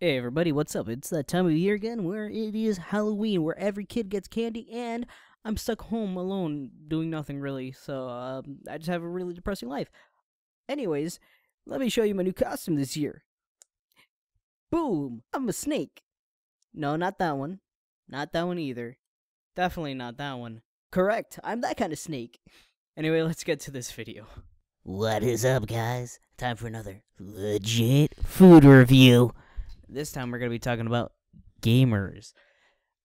Hey everybody, what's up? It's that time of year again where it is Halloween, where every kid gets candy, and I'm stuck home alone doing nothing really, so I just have a really depressing life. Anyways, let me show you my new costume this year. Boom! I'm a snake! No, not that one. Not that one either. Definitely not that one. Correct, I'm that kind of snake. Anyway, let's get to this video. What is up, guys? Time for another legit food review. This time we're going to be talking about gamers.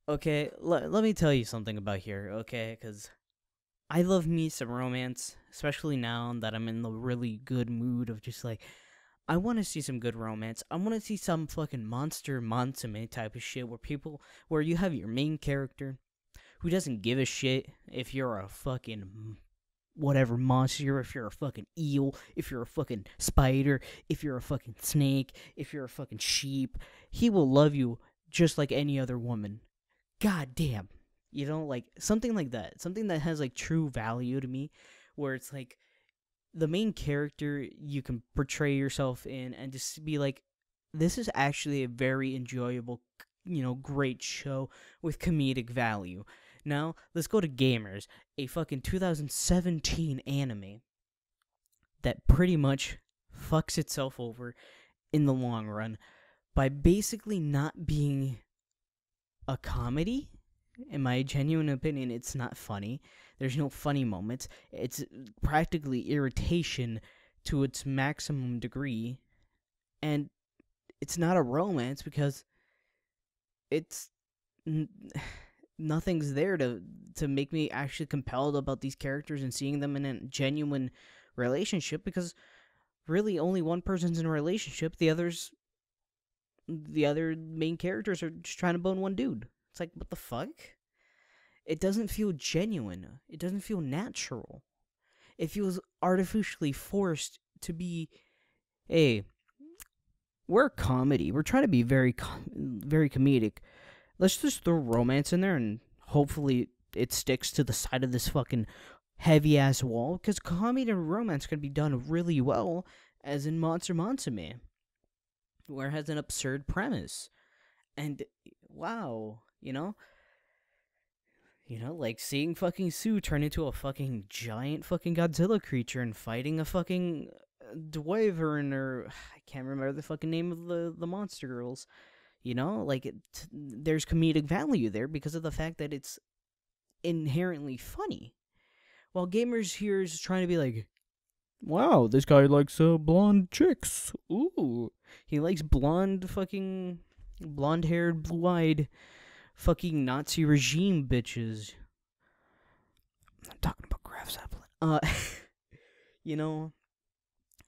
Okay, let me tell you something about here, okay? Because I love me some romance, especially now that I'm in the really good mood of just like, I want to see some good romance. I want to see some fucking monster monsume type of shit where you have your main character who doesn't give a shit if you're a fucking whatever monster, if you're a fucking eel, if you're a fucking spider, if you're a fucking snake, if you're a fucking sheep. He will love you just like any other woman. God damn. You know, like something like that. Something that has like true value to me, where it's like the main character you can portray yourself in and just be like, this is actually a very enjoyable, great show with comedic value. Now, let's go to Gamers, a fucking 2017 anime that pretty much fucks itself over in the long run by basically not being a comedy. In my genuine opinion, it's not funny. There's no funny moments. It's practically irritation to its maximum degree. And it's not a romance because it's nothing's there to make me actually compelled about these characters and seeing them in a genuine relationship, because really only one person's in a relationship. The other main characters are just trying to bone one dude. It's like, what the fuck? It doesn't feel genuine. It doesn't feel natural. It feels artificially forced to be, hey, we're a comedy. We're trying to be very comedic. Let's just throw romance in there and hopefully it sticks to the side of this fucking heavy-ass wall, because comedy and romance can be done really well, as in Monster Monsume, where it has an absurd premise. And, wow, like seeing fucking Sue turn into a fucking giant fucking Godzilla creature and fighting a fucking Dwyvern, or I can't remember the fucking name of the monster girls. Like there's comedic value there because of the fact that it's inherently funny. While Gamers here is trying to be like, wow, this guy likes blonde chicks. Ooh, he likes blonde-haired, blue-eyed, fucking Nazi regime bitches. I'm talking about Graf Zeppelin.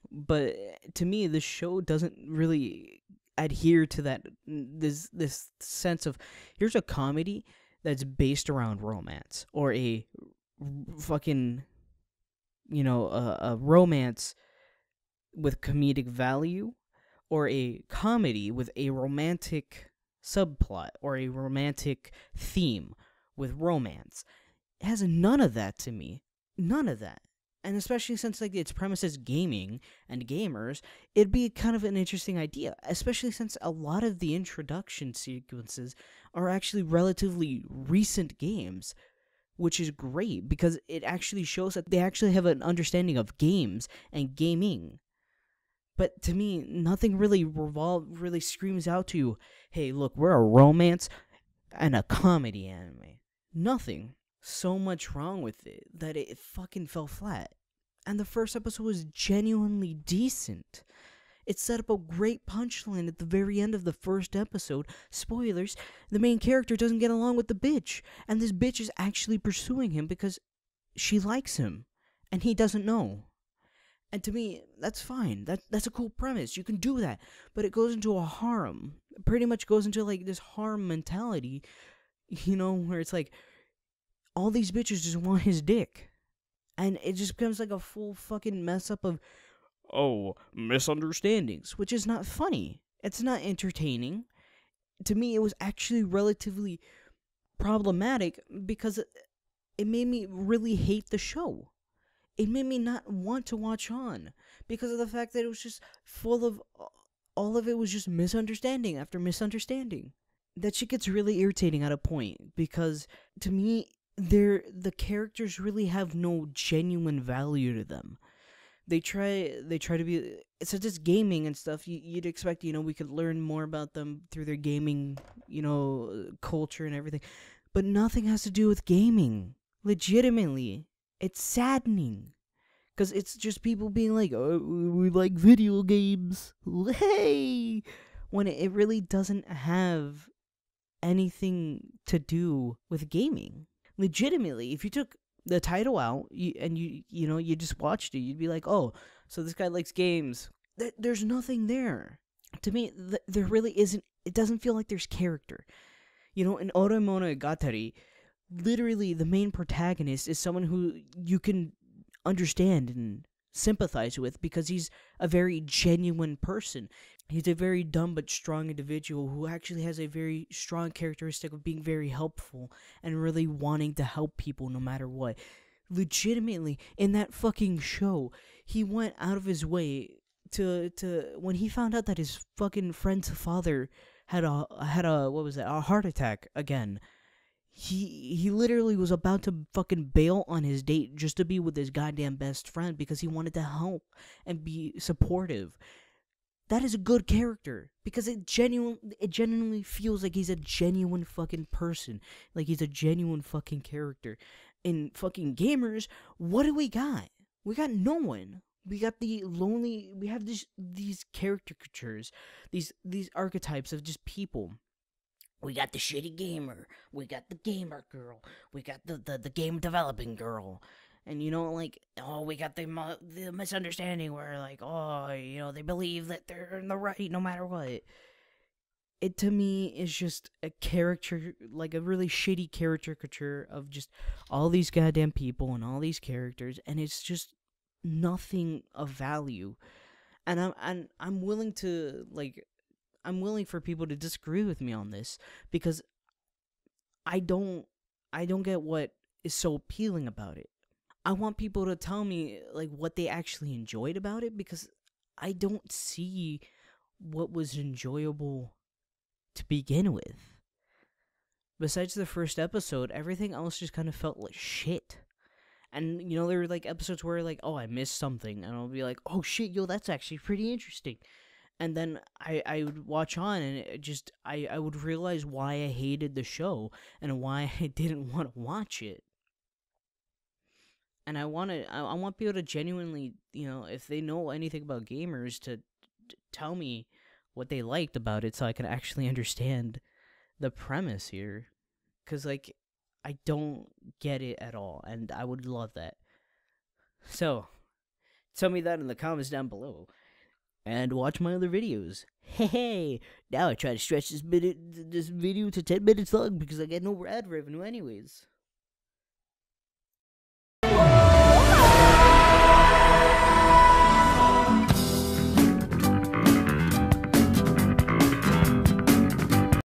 But to me, this show doesn't really adhere to that, this sense of, here's a comedy that's based around romance, or a fucking, a romance with comedic value, or a comedy with a romantic subplot or a romantic theme with romance. It has none of that to me. None of that. And especially since like its premise is gaming and gamers, it'd be kind of an interesting idea, especially since a lot of the introduction sequences are actually relatively recent games, which is great because it actually shows that they actually have an understanding of games and gaming. But to me, nothing really screams out to you, hey, look, we're a romance and a comedy anime. Nothing. So much wrong with it that it fucking fell flat. And the first episode was genuinely decent. It set up a great punchline at the very end of the first episode. Spoilers, the main character doesn't get along with the bitch, and this bitch is actually pursuing him because she likes him, and he doesn't know. And to me, that's fine. That's a cool premise. You can do that. But it goes into a harem. It pretty much goes into like this harem mentality, where it's like, all these bitches just want his dick. And it just becomes like a full fucking mess up of, misunderstandings, which is not funny. It's not entertaining. To me, it was actually relatively problematic because it made me really hate the show. It made me not want to watch on because of the fact that it was just full of all of it was just misunderstanding after misunderstanding. That shit gets really irritating at a point because to me, the characters really have no genuine value to them. They try to be, since it's gaming and stuff. You'd expect, we could learn more about them through their gaming, culture and everything, but nothing has to do with gaming. Legitimately, it's saddening because it's just people being like, "Oh, we like video games." Hey, when it really doesn't have anything to do with gaming. Legitimately, if you took the title out and you just watched it, you'd be like, "Oh, so this guy likes games." There's nothing there. To me, there really isn't. It doesn't feel like there's character. In Oremonogatari, literally the main protagonist is someone who you can understand and sympathize with because he's a very genuine person. He's a very dumb but strong individual who actually has a very strong characteristic of being very helpful and really wanting to help people no matter what. Legitimately, in that fucking show, he went out of his way to when he found out that his fucking friend's father had a what was that, a heart attack again. He literally was about to fucking bail on his date just to be with his goddamn best friend because he wanted to help and be supportive. That is a good character because it genuinely feels like he's a genuine fucking person. Like he's a genuine fucking character. In fucking gamers, what do we got? We got no one. We got we have these caricatures, these archetypes of just people. We got the shitty gamer, we got the gamer girl, we got the game developing girl. And we got the misunderstanding where they believe that they're in the right no matter what. It to me is just a character, like a really shitty caricature of just all these goddamn people and all these characters, and it's just nothing of value. And I'm willing to I'm willing for people to disagree with me on this because I don't get what is so appealing about it. I want people to tell me what they actually enjoyed about it because I don't see what was enjoyable to begin with. Besides the first episode, everything else just kind of felt like shit. And there were episodes where oh, I missed something, and I'll be like, oh shit, yo, that's actually pretty interesting. And then I would watch on, and it just I would realize why I hated the show and why I didn't want to watch it. And I want people to genuinely, if they know anything about gamers, to tell me what they liked about it so I can actually understand the premise here. Because, I don't get it at all, and I would love that. So, tell me that in the comments down below. And watch my other videos. Hey, now I try to stretch this video to 10 minutes long because I get no ad revenue anyways.